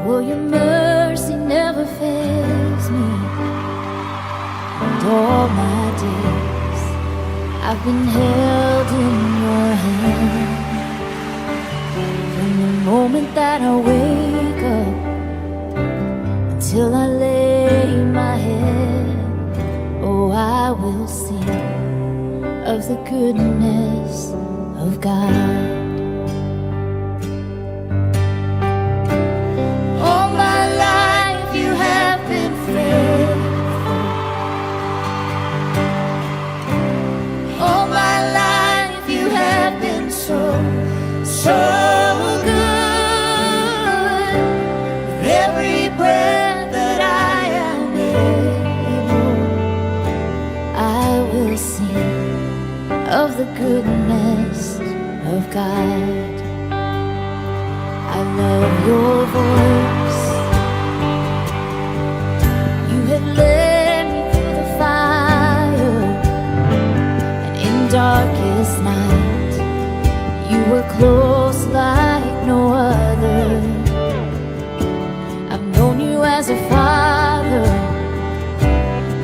Oh, your mercy never fails me. And all my days I've been held in your hand. From the moment that I wake up till I lay my head, oh, I will sing of the goodness of God. All my life you have been faithful. All my life you have been so good. With every breath that I am able, I will sing of the goodness of God. I love your voice. You have led me through the fire, and in darkest night you were close like no other. I've known you as a father,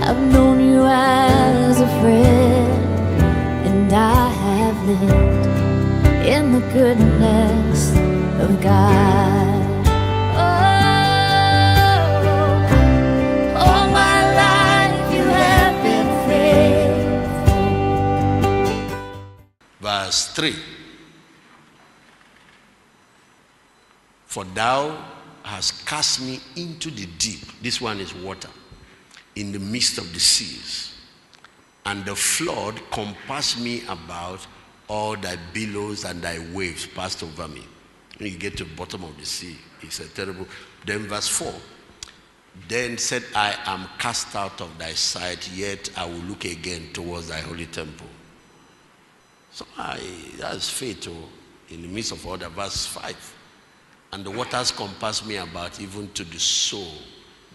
I've known you as a friend, and I have lived in the goodness of God. Oh, all my life you have been faithful. Verse 3. For thou hast cast me into the deep. This one is water. In the midst of the seas. And the flood compassed me about. All thy billows and thy waves passed over me. When you get to the bottom of the sea, it's a terrible. Then verse 4. Then said I am cast out of thy sight, yet I will look again towards thy holy temple. So that's faith in the midst of all that. Verse 5. And the waters compassed me about, even to the soul.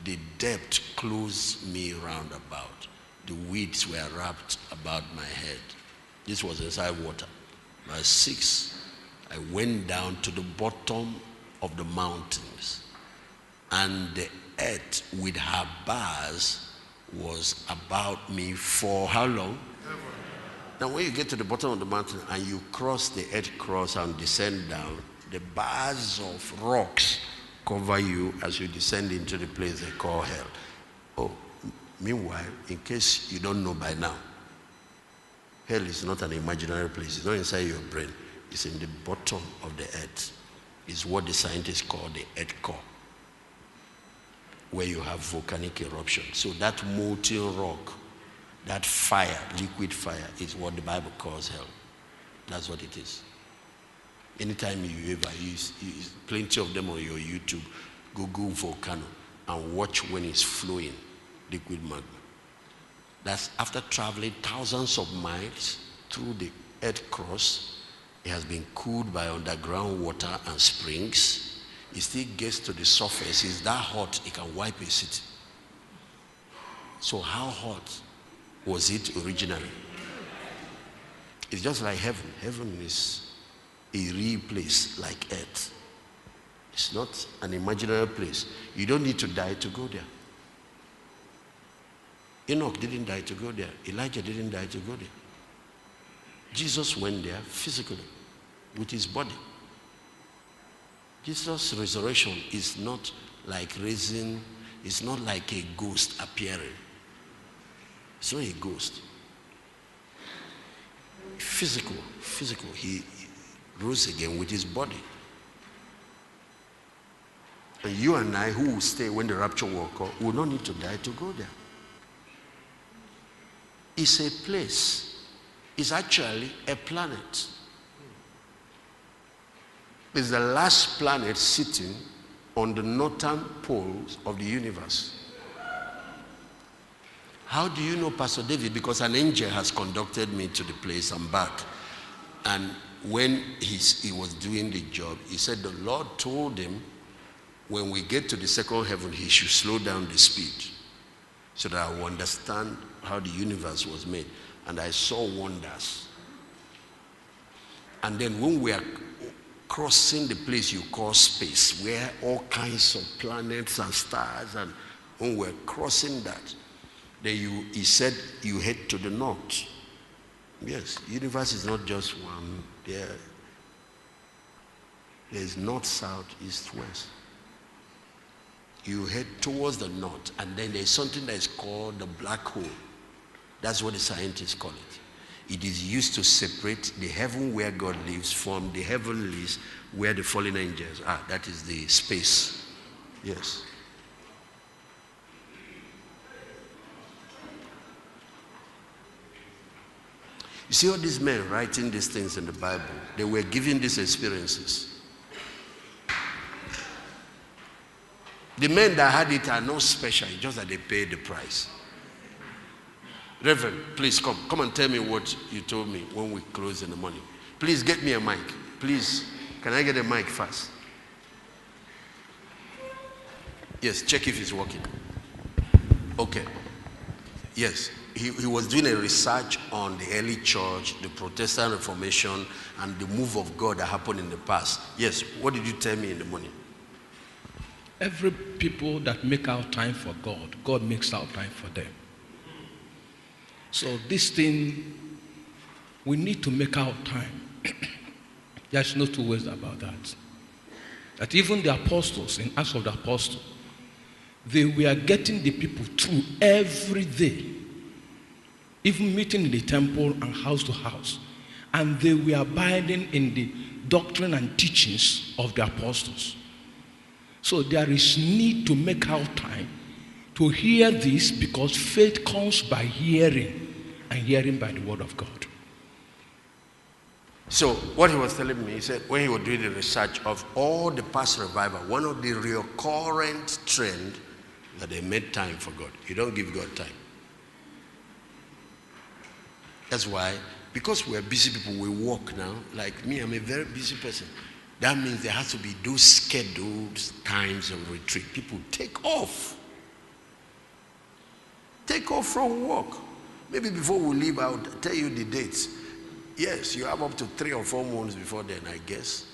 The depth closed me round about. The weeds were wrapped about my head. This was inside water. Verse 6. I went down to the bottom of the mountains, and the earth with her bars was about me for how long? Now when you get to the bottom of the mountain and you cross the earth cross and descend down, the bars of rocks cover you as you descend into the place they call hell. Oh, meanwhile, in case you don't know by now, hell is not an imaginary place. It's not inside your brain. It's in the bottom of the earth. It's what the scientists call the earth core, where you have volcanic eruption. So that molten rock, that fire, liquid fire, is what the Bible calls hell. That's what it is. Anytime you ever use plenty of them on your YouTube, Google volcano and watch when it's flowing, liquid magma. That's after traveling thousands of miles through the earth crust. It has been cooled by underground water and springs. It still gets to the surface. It's that hot, it can wipe a city. So how hot was it originally? It's just like heaven. Heaven is a real place like earth. It's not an imaginary place. You don't need to die to go there. Enoch didn't die to go there. Elijah didn't die to go there. Jesus went there physically with his body. Jesus' resurrection is not like raising, it's not like a ghost appearing. It's not a ghost. Physical. He rose again with his body. And you and I, who will stay when the rapture will occur, will not need to die to go there. It's a place. It's actually a planet. It's the last planet sitting on the northern poles of the universe. How do you know, Pastor David? Because an angel has conducted me to the place and back. And when he was doing the job, he said the Lord told him when we get to the second heaven, he should slow down the speed so that I will understand how the universe was made. And I saw wonders. And then when we are crossing the place you call space, where all kinds of planets and stars, and when we're crossing that, then he said you head to the north. Yes, universe is not just one. There's north, south, east, west. You head towards the north, and then there's something that is called the black hole. That's what the scientists call it. It is used to separate the heaven where God lives from the heavenlies where the fallen angels are. That is the space. Yes. You see all these men writing these things in the Bible, they were given these experiences. The men that had it are not special, it's just that they paid the price. Reverend, please come and tell me what you told me when we close in the morning. Please get me a mic. Please, can I get a mic first? Yes, check if it's working. Okay. Yes, he was doing a research on the early church, the Protestant Reformation, and the move of God that happened in the past. Yes, what did you tell me in the morning? Every people that make out time for God, God makes out time for them. So this thing, we need to make out time. There's no two ways about that. That even the apostles, in Acts of the Apostles, they were getting the people through every day, even meeting in the temple and house to house. And they were abiding in the doctrine and teachings of the apostles. So there is need to make out time to hear this, because faith comes by hearing, and hearing by the word of God. So what he was telling me, he said when he was doing the research of all the past revival, one of the recurrent trend that they made time for God. You don't give God time. That's why, because we're busy people, we work now. Like me, I'm a very busy person. That means there has to be those scheduled times of retreat. People take off. Take off from work. Maybe before we leave, I'll tell you the dates. Yes, you have up to 3 or 4 months before then, I guess.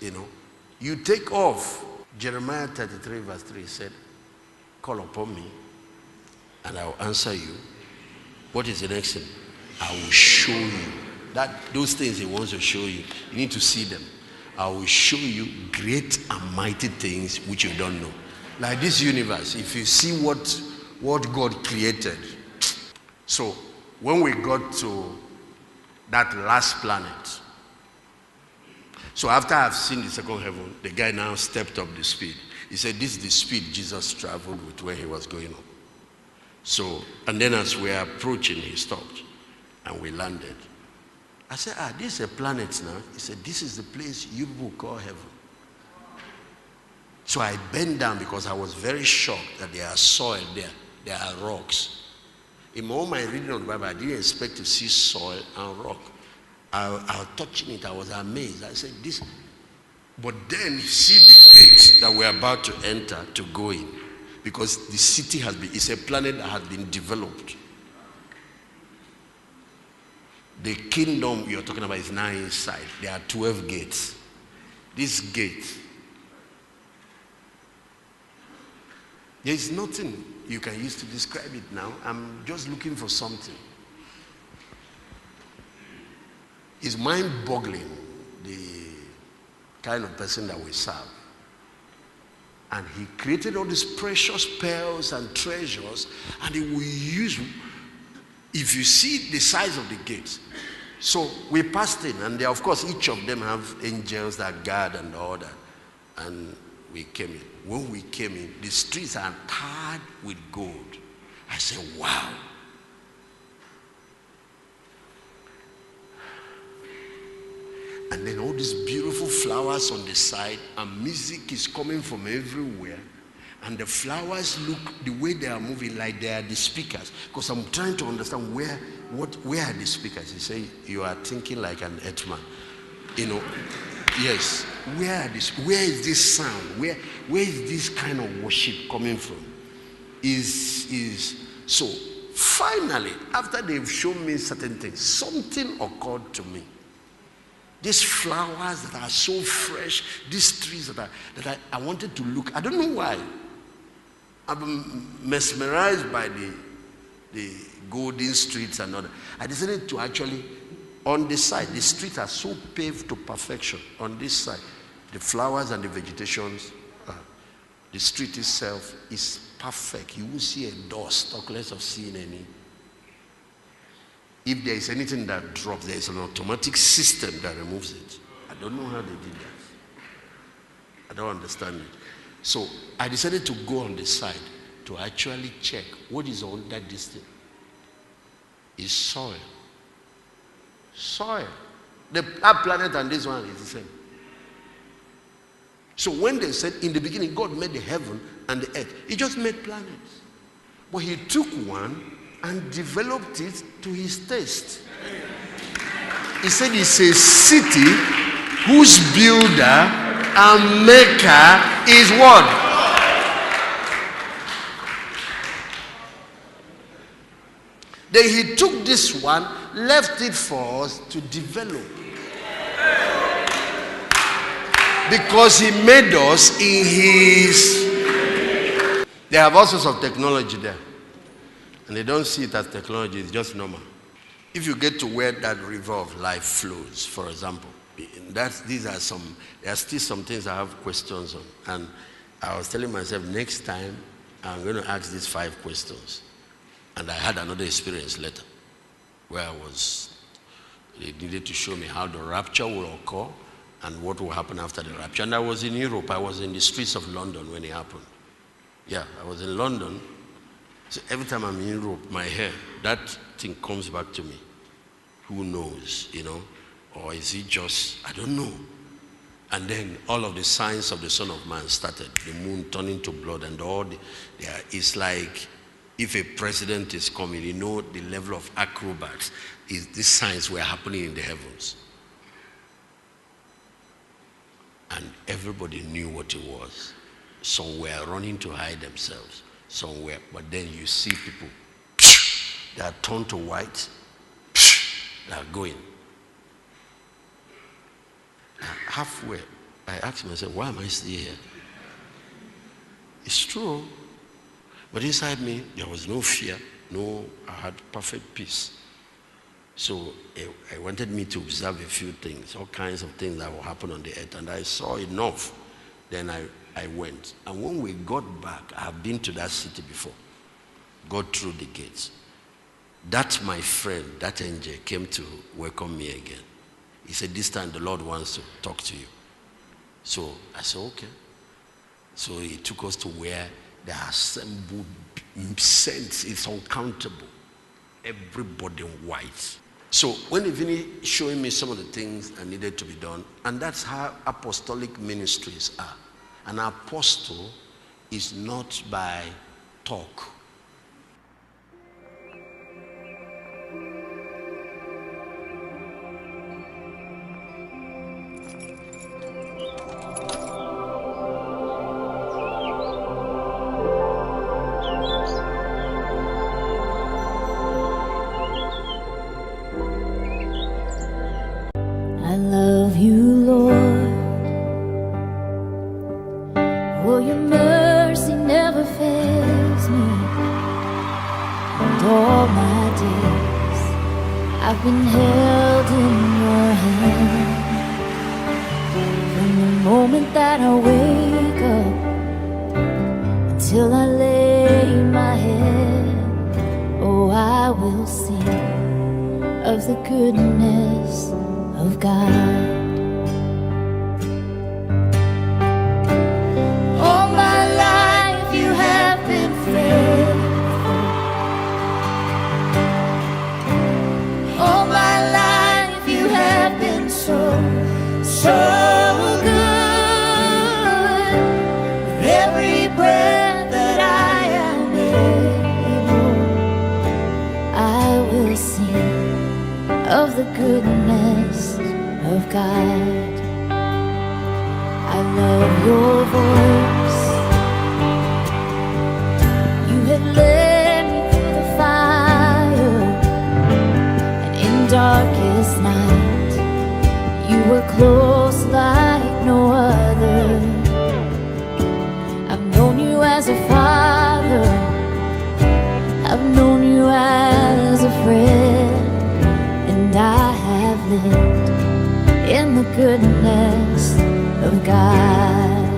You take off. Jeremiah 33 verse 3 said, call upon me and I will answer you. What is the next thing? I will show you. Those things he wants to show you, you need to see them. I will show you great and mighty things which you don't know. Like this universe, if you see what God created. So when we got to that last planet, so after I've seen the second heaven, the guy now stepped up the speed. He said this is the speed Jesus traveled with when he was going up. So, and then as we are approaching, he stopped and we landed. I said, this is a planet now. He said, this is the place you people call heaven. So I bent down because I was very shocked that there are soil there. There are rocks. In all my reading of the Bible, I didn't expect to see soil and rock. I was touching it. I was amazed. I said, this. But then see the gate that we're about to enter to go in. Because the city it's a planet that has been developed. The kingdom you're talking about is now inside. There are 12 gates. This gate, there is nothing you can use to describe it now. I'm just looking for something. It's mind-boggling, the kind of person that we serve. And he created all these precious pearls and treasures, and he will use, if you see the size of the gates. So we passed in, and of course each of them have angels that guard and all that. And we came in. When we came in, the streets are tarred with gold. I said, wow. And then all these beautiful flowers on the side, and music is coming from everywhere. And the flowers look the way they are moving, like they are the speakers. Because I'm trying to understand where are the speakers? He say, you are thinking like an earthman. Yes. Where is this sound? Where is this kind of worship coming from? So finally, after they've shown me certain things, something occurred to me. These flowers that are so fresh, these trees that I wanted to look. I don't know why. I'm mesmerized by the golden streets and all that. I decided to actually, on the side, the streets are so paved to perfection. On this side, the flowers and the vegetations, the street itself is perfect. You will see a dust, talk less of seeing any. If there is anything that drops, there is an automatic system that removes it. I don't know how they did that. I don't understand it. So I decided to go on the side to actually check what is on that distance. It's soil. Soil. That planet and this one is the same. So when they said in the beginning God made the heaven and the earth, he just made planets. But he took one and developed it to his taste. He said it's a city whose builder and maker is what? Then he took this one, left it for us to develop. Because he made us in his... They have all sorts of technology there. And they don't see it as technology, it's just normal. If you get to where that river of life flows, for example, there are still some things I have questions on. And I was telling myself, next time, I'm going to ask these 5 questions. And I had another experience later, where they needed to show me how the rapture will occur and what will happen after the rapture. And I was in Europe, I was in the streets of London when it happened. Yeah, I was in London. So every time I'm in Europe, my hair, that thing comes back to me. Who knows, Or is it just, I don't know. And then all of the signs of the Son of Man started. The moon turning to blood and it's like if a president is coming, the level of acrobats, these signs were happening in the heavens. And everybody knew what it was. Some were running to hide themselves. Somewhere, but then you see people, they are turned to white, they are going. Halfway, I asked myself, why am I still here? It's true, but inside me, there was no fear, I had perfect peace. So I wanted me to observe a few things, all kinds of things that will happen on the earth, and I saw enough. Then I went. And when we got back, I have been to that city before. Got through the gates. That my friend, that angel, came to welcome me again. He said, this time the Lord wants to talk to you. So I said, okay. So he took us to where the assembled saints, it's uncountable. Everybody in white. So when he finished showing me some of the things that needed to be done, and that's how apostolic ministries are. An apostle is not by talk. I love you, Lord. Oh, your mercy never fails me. And all my days I've been held in your hand. From the moment that I wake up until I lay my head, oh, I will sing of the goodness of God. So good. With every breath that I am able, I will sing of the goodness of God. I love your voice. You have led me through the fire, and in darkest night you were have lived in the goodness of God.